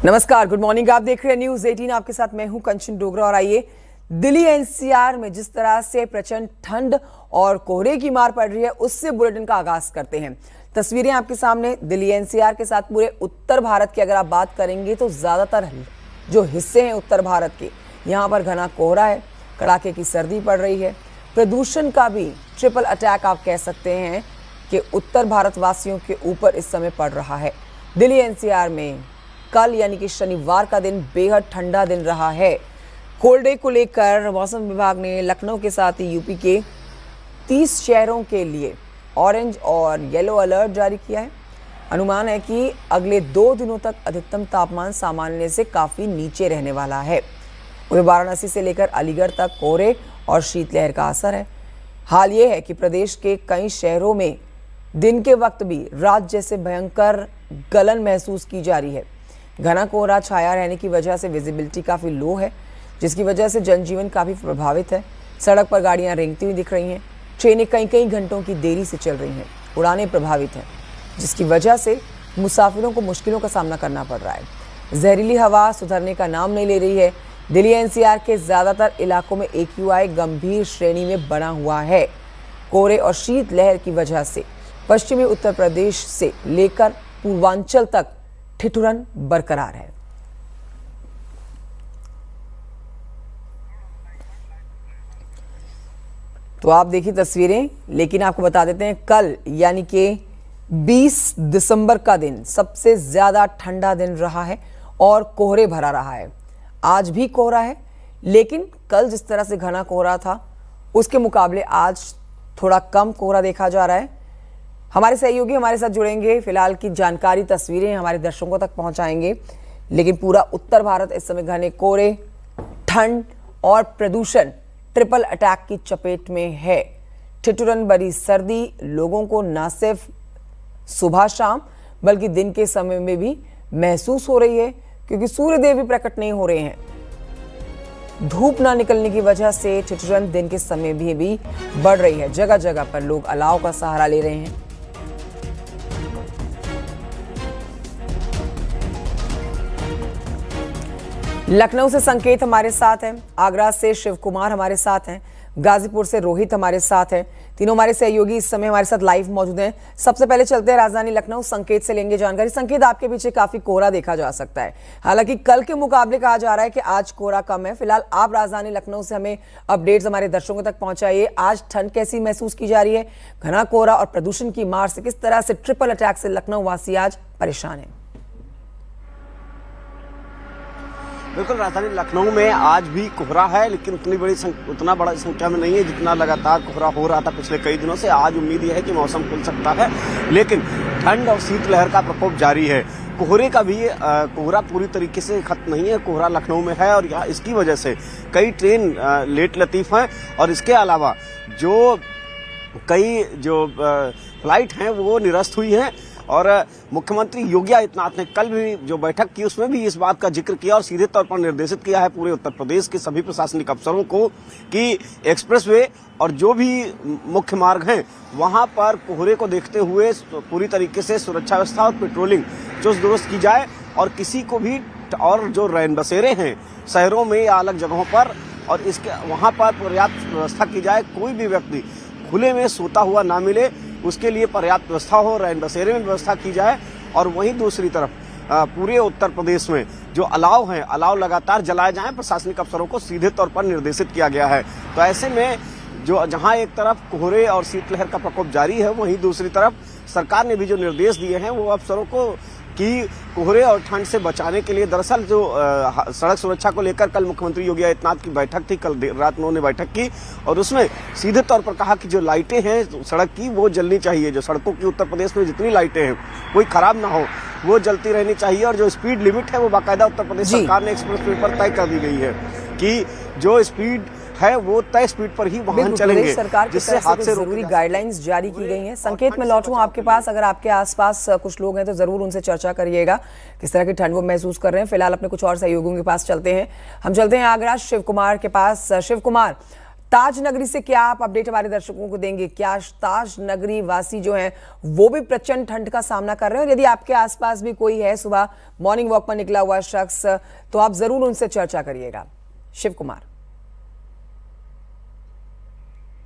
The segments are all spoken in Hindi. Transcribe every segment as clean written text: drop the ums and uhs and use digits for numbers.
नमस्कार, गुड मॉर्निंग। आप देख रहे हैं न्यूज 18। आपके साथ मैं हूं कंचन डोगरा। और आइए दिल्ली एनसीआर में जिस तरह से प्रचंड ठंड और कोहरे की मार पड़ रही है उससे बुलेटिन का आगाज करते हैं। तस्वीरें आपके सामने दिल्ली एनसीआर के साथ पूरे उत्तर भारत की अगर आप बात करेंगे तो ज्यादातर जो हिस्से हैं उत्तर भारत के, यहाँ पर घना कोहरा है, कड़ाके की सर्दी पड़ रही है। प्रदूषण का भी ट्रिपल अटैक आप कह सकते हैं कि उत्तर भारतवासियों के ऊपर इस समय पड़ रहा है। दिल्ली एनसीआर में कल यानी कि शनिवार का दिन बेहद ठंडा दिन रहा है। कोल्ड डे को लेकर मौसम विभाग ने लखनऊ के साथ ही यूपी के 30 शहरों के लिए ऑरेंज और येलो अलर्ट जारी किया है। अनुमान है कि अगले 2 दिनों तक अधिकतम तापमान सामान्य से काफ़ी नीचे रहने वाला है। वही वाराणसी से लेकर अलीगढ़ तक कोहरे और शीतलहर का असर है। हाल ये है कि प्रदेश के कई शहरों में दिन के वक्त भी रात जैसे भयंकर गलन महसूस की जा रही है। घना कोहरा छाया रहने की वजह से विजिबिलिटी काफ़ी लो है, जिसकी वजह से जनजीवन काफ़ी प्रभावित है। सड़क पर गाड़ियां रेंगती हुई दिख रही हैं। ट्रेनें कई घंटों की देरी से चल रही हैं। उड़ानें प्रभावित हैं, जिसकी वजह से मुसाफिरों को मुश्किलों का सामना करना पड़ रहा है। जहरीली हवा सुधरने का नाम नहीं ले रही है। दिल्ली एनसीआर के ज़्यादातर इलाकों में AQI गंभीर श्रेणी में बना हुआ है। कोहरे और शीतलहर की वजह से पश्चिमी उत्तर प्रदेश से लेकर पूर्वांचल तक ठिठुरन बरकरार है। तो आप देखिए तस्वीरें, लेकिन आपको बता देते हैं कल यानी कि 20 दिसंबर का दिन सबसे ज्यादा ठंडा दिन रहा है और कोहरे भरा रहा है। आज भी कोहरा है, लेकिन कल जिस तरह से घना कोहरा था उसके मुकाबले आज थोड़ा कम कोहरा देखा जा रहा है। हमारे सहयोगी हमारे साथ जुड़ेंगे, फिलहाल की जानकारी, तस्वीरें हमारे दर्शकों तक पहुंचाएंगे। लेकिन पूरा उत्तर भारत इस समय घने कोहरे, ठंड और प्रदूषण ट्रिपल अटैक की चपेट में है। ठिठुरन भरी सर्दी लोगों को न सिर्फ सुबह शाम बल्कि दिन के समय में भी महसूस हो रही है, क्योंकि सूर्यदेव भी प्रकट नहीं हो रहे हैं। धूप ना निकलने की वजह से ठिठुरन दिन के समय भी बढ़ रही है। जगह जगह पर लोग अलाव का सहारा ले रहे हैं। लखनऊ से संकेत हमारे साथ हैं, आगरा से शिव कुमार हमारे साथ हैं, गाजीपुर से रोहित हमारे साथ हैं। तीनों हमारे सहयोगी इस समय हमारे साथ लाइव मौजूद हैं। सबसे पहले चलते हैं राजधानी लखनऊ, संकेत से लेंगे जानकारी। संकेत, आपके पीछे काफी कोहरा देखा जा सकता है। हालांकि कल के मुकाबले कहा जा रहा है कि आज कोहरा कम है। फिलहाल आप राजधानी लखनऊ से हमें अपडेट्स हमारे दर्शकों तक पहुंचाइए। आज ठंड कैसी महसूस की जा रही है? घना कोहरा और प्रदूषण की मार से किस तरह से ट्रिपल अटैक से लखनऊ वासी आज परेशान है? बिल्कुल, राजधानी लखनऊ में आज भी कोहरा है, लेकिन उतना बड़ा संख्या में नहीं है जितना लगातार कोहरा हो रहा था पिछले कई दिनों से। आज उम्मीद यह है कि मौसम खुल सकता है, लेकिन ठंड और शीतलहर का प्रकोप जारी है। कोहरे का भी कोहरा पूरी तरीके से खत्म नहीं है। कोहरा लखनऊ में है और यहाँ इसकी वजह से कई ट्रेन लेट लतीफ हैं और इसके अलावा कई फ्लाइट हैं वो निरस्त हुई हैं। और मुख्यमंत्री योगी आदित्यनाथ ने कल भी जो बैठक की उसमें भी इस बात का जिक्र किया और सीधे तौर पर निर्देशित किया है पूरे उत्तर प्रदेश के सभी प्रशासनिक अफसरों को कि एक्सप्रेसवे और जो भी मुख्य मार्ग हैं वहां पर कोहरे को देखते हुए पूरी तरीके से सुरक्षा व्यवस्था और पेट्रोलिंग चुस्त दुरुस्त की जाए और किसी को भी, और जो रैन बसेरे हैं शहरों में या अलग जगहों पर, और इसके वहां पर पर्याप्त व्यवस्था की जाए। कोई भी व्यक्ति खुले में सोता हुआ ना मिले, उसके लिए पर्याप्त व्यवस्था हो, रैन बसेरे में व्यवस्था की जाए। और वहीं दूसरी तरफ पूरे उत्तर प्रदेश में जो अलाव हैं, अलाव लगातार जलाए जाएं, प्रशासनिक अफसरों को सीधे तौर पर निर्देशित किया गया है। तो ऐसे में जहां एक तरफ कोहरे और शीतलहर का प्रकोप जारी है, वहीं दूसरी तरफ सरकार ने भी जो निर्देश दिए हैं वो अफसरों को कि कोहरे और ठंड से बचाने के लिए, दरअसल जो सड़क सुरक्षा को लेकर कल मुख्यमंत्री योगी आदित्यनाथ की बैठक थी, कल देर रात उन्होंने बैठक की और उसमें सीधे तौर पर कहा कि जो लाइटें हैं सड़क की वो जलनी चाहिए। जो सड़कों की उत्तर प्रदेश में जितनी लाइटें हैं कोई खराब ना हो, वो जलती रहनी चाहिए। और जो स्पीड लिमिट है वो बाकायदा उत्तर प्रदेश सरकार ने एक्सप्रेसवे पर तय कर दी गई है कि जो स्पीड है वो तय स्पीड पर ही वाहन चलेंगे, सरकार की तरफ से जरूरी गाइडलाइंस जारी की गई हैं। संकेत में लौटूं आपके पास, अगर आपके आसपास कुछ लोग हैं तो जरूर उनसे चर्चा करिएगा किस तरह की ठंड वो महसूस कर रहे हैं। फिलहाल अपने कुछ और सहयोगियों के पास चलते हैं। हम चलते हैं आगरा शिव कुमार के पास। शिव कुमार, ताज नगरी से क्या आप अपडेट हमारे दर्शकों को देंगे? क्या ताज नगरी वासी जो हैं वो भी प्रचंड ठंड का सामना कर रहे हैं? और यदि आपके आसपास भी कोई है सुबह मॉर्निंग वॉक पर निकला हुआ शख्स, तो आप जरूर उनसे चर्चा करिएगा। शिव कुमार।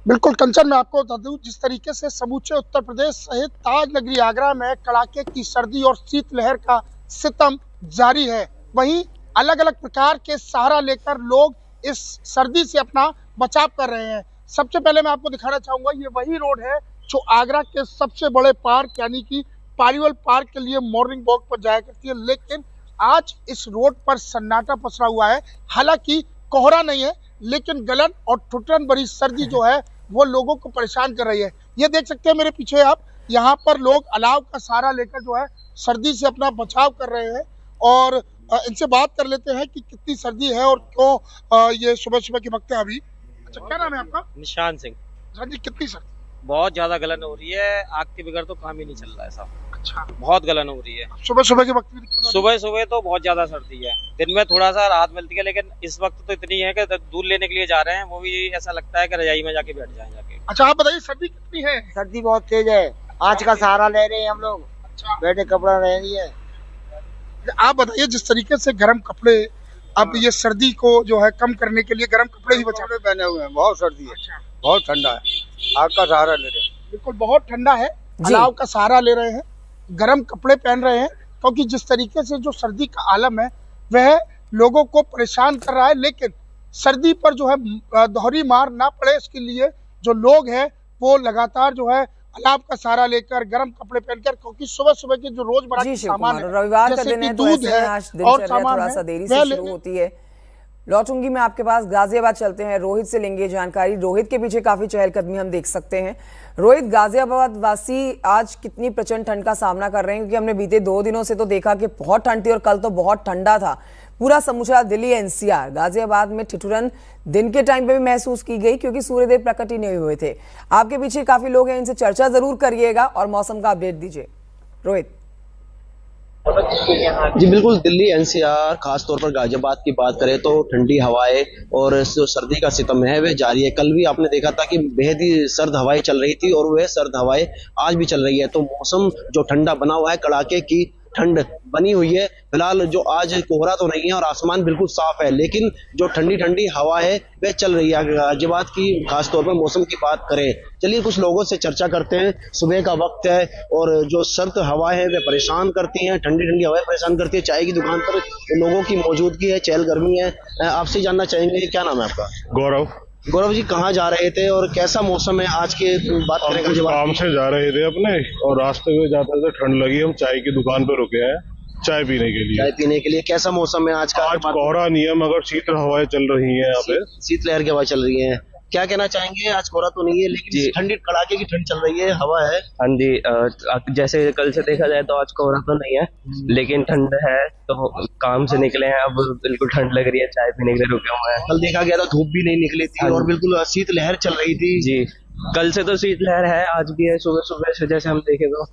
बिल्कुल कंचन, मैं आपको बता दूं, जिस तरीके से समूचे उत्तर प्रदेश सहित ताज नगरी आगरा में कड़ाके की सर्दी और शीतलहर का सितम जारी है, वहीं अलग अलग प्रकार के सहारा लेकर लोग इस सर्दी से अपना बचाव कर रहे हैं। सबसे पहले मैं आपको दिखाना चाहूंगा, ये वही रोड है जो आगरा के सबसे बड़े पार्क यानी कि पालीवाल पार्क के लिए मॉर्निंग वॉक पर जाया करती है, लेकिन आज इस रोड पर सन्नाटा पसरा हुआ है। हालांकि कोहरा नहीं है, लेकिन गलन और ठुठन भरी सर्दी जो है वो लोगों को परेशान कर रही है। ये देख सकते हैं मेरे पीछे आप, यहाँ पर लोग अलाव का सहारा लेकर जो है सर्दी से अपना बचाव कर रहे हैं। और इनसे बात कर लेते हैं कि कितनी सर्दी है और क्यों ये सुबह सुबह के वक्त है अभी। अच्छा, क्या नाम है आपका? निशान सिंह। सर जी, कितनी सर्दी? बहुत ज्यादा गलन हो रही है, आग के बगैर तो काम ही नहीं चल रहा है साहब। अच्छा, बहुत गलन हो रही है। सुबह सुबह के वक्त भी दिक्कत होती है? सुबह सुबह तो बहुत ज्यादा सर्दी है, दिन में थोड़ा सा राहत मिलती है, लेकिन इस वक्त तो इतनी है कि दूध लेने के लिए जा रहे हैं, वो भी ऐसा लगता है कि रजाई में जाके बैठ जाए जाके। अच्छा, आप बताइए सर्दी कितनी है? सर्दी बहुत तेज है, आज का सहारा ले रहे हैं हम लोग, अच्छा, बैठे कपड़ा रह रही है। आप बताइए, जिस तरीके से गर्म कपड़े, अब ये सर्दी को जो है कम करने के लिए गर्म कपड़े ही बचा कपड़े पहने हुए हैं, बहुत सर्दी है, अच्छा, बहुत ठंडा है, आग का सहारा ले रहे हैं। बिल्कुल बहुत ठंडा है, अलाव का सहारा ले रहे हैं, गर्म कपड़े पहन रहे हैं, क्योंकि जिस तरीके से जो सर्दी का आलम है वह लोगों को परेशान कर रहा है। लेकिन सर्दी पर जो है दोहरी मार ना पड़े, इसके लिए जो लोग हैं वो लगातार जो है अलाव का सहारा लेकर गर्म कपड़े पहनकर, क्योंकि सुबह सुबह के जो रोजमर्रा के सामान है, रविवार का जैसे दिन कि है तो दूध ऐसे में है आज और दिनचर्या सामान थोड़ा है, सा देरी वह से शुरू होती है। लौटूंगी मैं आपके पास, गाजियाबाद चलते हैं, रोहित से लेंगे जानकारी। रोहित के पीछे काफी चहलकदमी हम देख सकते हैं। रोहित, गाजियाबाद वासी आज कितनी प्रचंड ठंड का सामना कर रहे हैं? क्योंकि हमने बीते 2 दिनों से तो देखा कि बहुत ठंड थी और कल तो बहुत ठंडा था। पूरा समूचा दिल्ली एनसीआर, गाजियाबाद में ठिठुरन दिन के टाइम पे भी महसूस की गई, क्योंकि सूर्यदेव प्रकट ही नहीं हुए थे। आपके पीछे काफी लोग हैं, इनसे चर्चा जरूर करिएगा और मौसम का अपडेट दीजिए। रोहित। जी बिल्कुल, दिल्ली एनसीआर खासतौर पर गाजियाबाद की बात करें तो ठंडी हवाएं और जो सर्दी का सितम है वह जारी है। कल भी आपने देखा था कि बेहद ही सर्द हवाएं चल रही थी और वह सर्द हवाएं आज भी चल रही है। तो मौसम जो ठंडा बना हुआ है, कड़ाके की ठंड बनी हुई है। फिलहाल जो आज कोहरा तो नहीं है और आसमान बिल्कुल साफ है, लेकिन जो ठंडी ठंडी हवा है वह चल रही है। गाजियाबाद की खासतौर पर मौसम की बात करें, चलिए कुछ लोगों से चर्चा करते हैं। सुबह का वक्त है और जो सर्द हवा है वह परेशान करती हैं, ठंडी ठंडी हवाएं परेशान करती है। चाय की दुकान पर लोगों की मौजूदगी है, चहल गर्मी है। आपसे जानना चाहेंगे, क्या नाम है आपका? गौरव। गौरव जी, कहाँ जा रहे थे और कैसा मौसम है आज के? बात करें काम से जा रहे थे अपने, और रास्ते में जाते थे ठंड लगी, हम चाय की दुकान पे रुके हैं चाय पीने के लिए। चाय पीने के लिए कैसा मौसम है आज का? आज कोहरा नहीं है, मगर शीतल हवाएं चल रही हैं यहाँ पे। शीतलहर की हवा चल रही है। क्या कहना चाहेंगे? आज कोहरा तो नहीं है, लेकिन ठंडी कड़ाके की ठंड चल रही है, हवा है। हाँ जी, जैसे कल से देखा जाए तो आज कोहरा तो नहीं है, लेकिन ठंड है। तो काम से निकले हैं, अब बिल्कुल ठंड लग रही है, चाय पीने के लिए रुके हुए हैं। कल देखा गया था धूप भी नहीं निकली थी और बिल्कुल शीतलहर चल रही थी। जी, कल से तो शीतलहर है, आज भी है। सुबह सुबह से जैसे हम देखें तो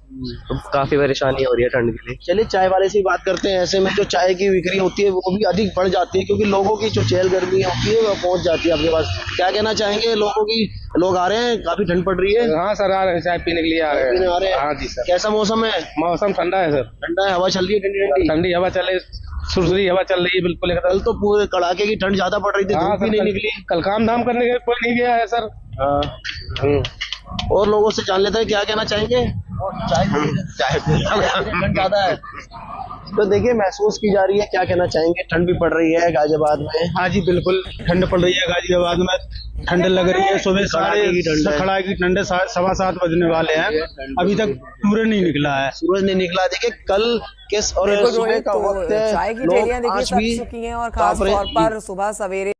काफी परेशानी हो रही है ठंड के लिए। चलिए चाय वाले से ही बात करते हैं। ऐसे में जो चाय की बिक्री होती है वो भी अधिक बढ़ जाती है, क्योंकि लोगों की जो चहल गर्मी होती है वो पहुंच जाती है आपके पास। क्या कहना चाहेंगे? लोग आ रहे हैं, काफी ठंड पड़ रही है। हाँ सर, आ रहे हैं, चाय पीने के लिए आ रहे हैं। हाँ जी सर। कैसा मौसम है? मौसम ठंडा है सर, ठंडा है, हवा चल रही है ठंडी ठंडी। ठंडी हवा चले, सुरसरी हवा चल रही है बिल्कुल। कल तो पूरे कड़ाके की ठंड ज्यादा पड़ रही थी, धूप भी नहीं निकली। कल काम धाम करने के कोई नहीं गया है सर। और लोगों से जान लेते हैं, क्या कहना चाहेंगे? चाय ठंड ज्यादा है तो देखिए महसूस की जा रही है। क्या कहना चाहेंगे? ठंड भी पड़ रही है गाजियाबाद में। हाँ जी बिल्कुल, ठंड पड़ रही है गाजियाबाद में, ठंड लग रही है। सुबह कड़ाके की ठंड 7:15 बजने वाले हैं, अभी तक सूरज नहीं निकला है। सूरज नहीं निकला। देखिए कल किस और सुबह का वक्त है, चाय की ठेलियां देखिए सज चुकी हैं और खास तौर पर सुबह सवेरे